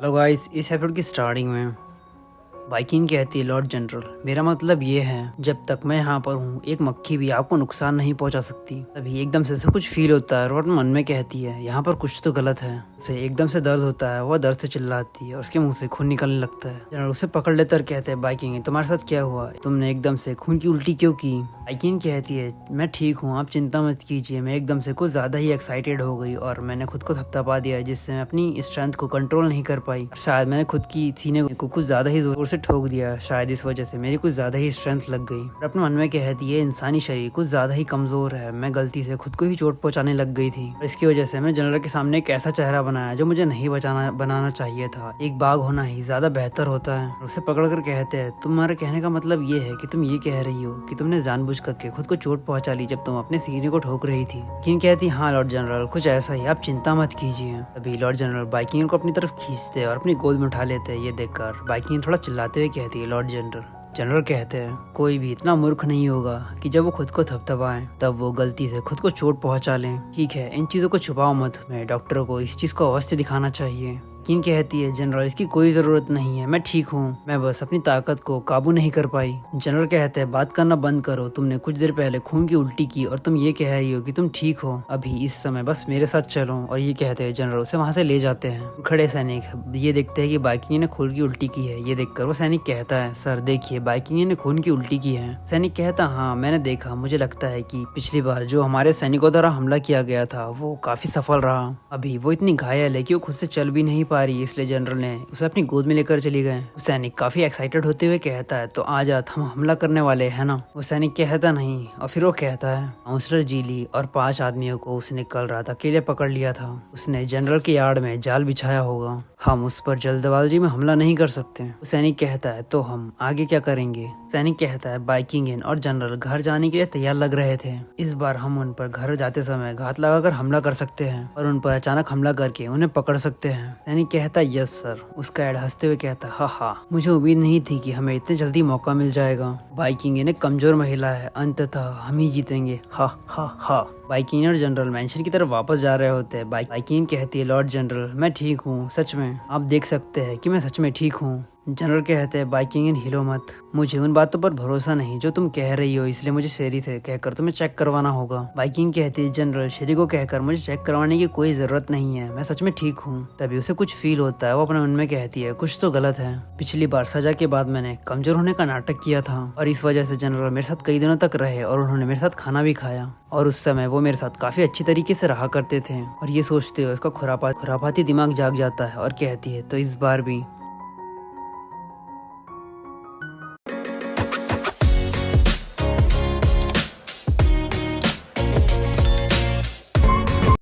Hello guys, इस episode की starting में बाइकिंग कहती है लॉर्ड जनरल, मेरा मतलब ये है जब तक मैं यहाँ पर हूँ एक मक्खी भी आपको नुकसान नहीं पहुँचा सकती। तभी एकदम से सब कुछ फील होता है और वो मन में कहती है यहाँ पर कुछ तो गलत है। उसे एकदम से दर्द होता है, वह दर्द से चिल्लाती है और उसके मुंह से खून निकलने लगता है। जनरल उसे पकड़ लेते और कहते हैं बाइकिंग तुम्हारे साथ क्या हुआ, तुमने एकदम से खून की उल्टी क्यों की। बाइकिंग कहती है मैं ठीक हूँ, आप चिंता मत कीजिए। मैं एकदम से कुछ ज्यादा ही एक्साइटेड हो गई और मैंने खुद को थपथपा दिया जिससे मैं अपनी स्ट्रेंथ को कंट्रोल नहीं कर पाई। शायद मैंने खुद की सीने को कुछ ज्यादा ही जोर से ठोक दिया, शायद इस वजह से मेरी कुछ ज्यादा ही स्ट्रेंथ लग गई। और अपने मन में कहती है इंसानी शरीर कुछ ज्यादा ही कमजोर है, मैं गलती से खुद को ही चोट पहुंचाने लग गई थी और इसकी वजह से मैंने जनरल के सामने एक ऐसा चेहरा बनाया जो मुझे नहीं बनाना चाहिए था। एक बाघ होना ही ज्यादा बेहतर होता है। उसे पकड़कर कहते हैं तुम्हारे कहने का मतलब ये है कि तुम ये कह रही हो कि तुमने जानबूझ करके खुद को चोट पहुंचा ली जब तुम अपने सीने को ठोक रही थी। किन कहती हाँ लॉर्ड जनरल, कुछ ऐसा ही, आप चिंता मत कीजिए। अभी लॉर्ड जनरल बाइकिंग को अपनी तरफ खींचते और अपनी गोद में उठा लेते हैं। ये देखकर बाइकिंग थोड़ा चिल्लाते हुए कहती है लॉर्ड जनरल। जनरल कहते हैं कोई भी इतना मूर्ख नहीं होगा कि जब वो खुद को थपथपाएं तब वो गलती से खुद को चोट पहुंचा लें। ठीक है, इन चीजों को छुपाओ मत, मैं डॉक्टर को इस चीज को अवश्य दिखाना चाहिए। किन कहती है जनरल इसकी कोई जरूरत नहीं है, मैं ठीक हूँ, मैं बस अपनी ताकत को काबू नहीं कर पाई। जनरल कहते हैं बात करना बंद करो, तुमने कुछ देर पहले खून की उल्टी की और तुम ये कह रही हो कि तुम ठीक हो। अभी इस समय बस मेरे साथ चलो। और ये कहते हैं जनरल उसे वहाँ से ले जाते हैं। खड़े सैनिक ये देखते हैं कि बाइकिंग ने खून की उल्टी की है। ये देखकर वो सैनिक कहता है सर देखिए बाइकिंग ने खून की उल्टी की है। सैनिक कहता हाँ मैंने देखा, मुझे लगता है कि पिछली बार जो हमारे सैनिकों द्वारा हमला किया गया था वो काफी सफल रहा। अभी वो इतनी घायल है कि वो खुद से चल भी नहीं पा रही, इसलिए जनरल ने उसे अपनी गोद में लेकर चली गए। वो सैनिक काफी एक्साइटेड होते हुए कहता है तो आज हम हमला करने वाले हैं ना। वो सैनिक कहता नहीं और फिर वो कहता है काउंसलर जीली और 5 आदमियों को उसने कल रात अकेले पकड़ लिया था। उसने जनरल की यार्ड में जाल बिछाया होगा, हम उस पर जल्दबाजी में हमला नहीं कर सकते। वो सैनिक कहता है तो हम आगे क्या करेंगे। सैनिक कहता है बाइकिंग और जनरल घर जाने के लिए तैयार लग रहे थे। इस बार हम उन पर घर जाते समय घात लगाकर हमला कर सकते हैं और उन पर अचानक हमला करके उन्हें पकड़ सकते हैं। सैनिक कहता है यस सर। उसका एड हंसते हुए कहता है हाँ, मुझे उम्मीद नहीं थी कि हमें इतने जल्दी मौका मिल जाएगा। बाइकिंग एक कमजोर महिला है, अंततः हम ही जीतेंगे। हा। बाइकिंग और जनरल मैंशन की तरफ वापस जा रहे होते हैं। बाइकिंग कहती है लॉर्ड जनरल मैं ठीक हूँ, सच में आप देख सकते हैं कि मैं सच में ठीक हूँ। जनरल कहते हैं बाइकिंग हिलो मत, मुझे उन बातों पर भरोसा नहीं जो तुम कह रही हो, इसलिए मुझे शेरी से कहकर तुम्हें चेक करवाना होगा। बाइकिंग कहती है जनरल शेरी को कहकर मुझे चेक करवाने की कोई जरूरत नहीं है, मैं सच में ठीक हूँ। तभी उसे कुछ फील होता है, वो अपने मन में कहती है कुछ तो गलत है। पिछली बार सजा के बाद मैंने कमजोर होने का नाटक किया था और इस वजह से जनरल मेरे साथ कई दिनों तक रहे और उन्होंने मेरे साथ खाना भी खाया और उस समय वो मेरे साथ काफी अच्छी तरीके से रहा करते थे। और ये सोचते हुए उसका खुरापाती दिमाग जाग जाता है और कहती है तो इस बार भी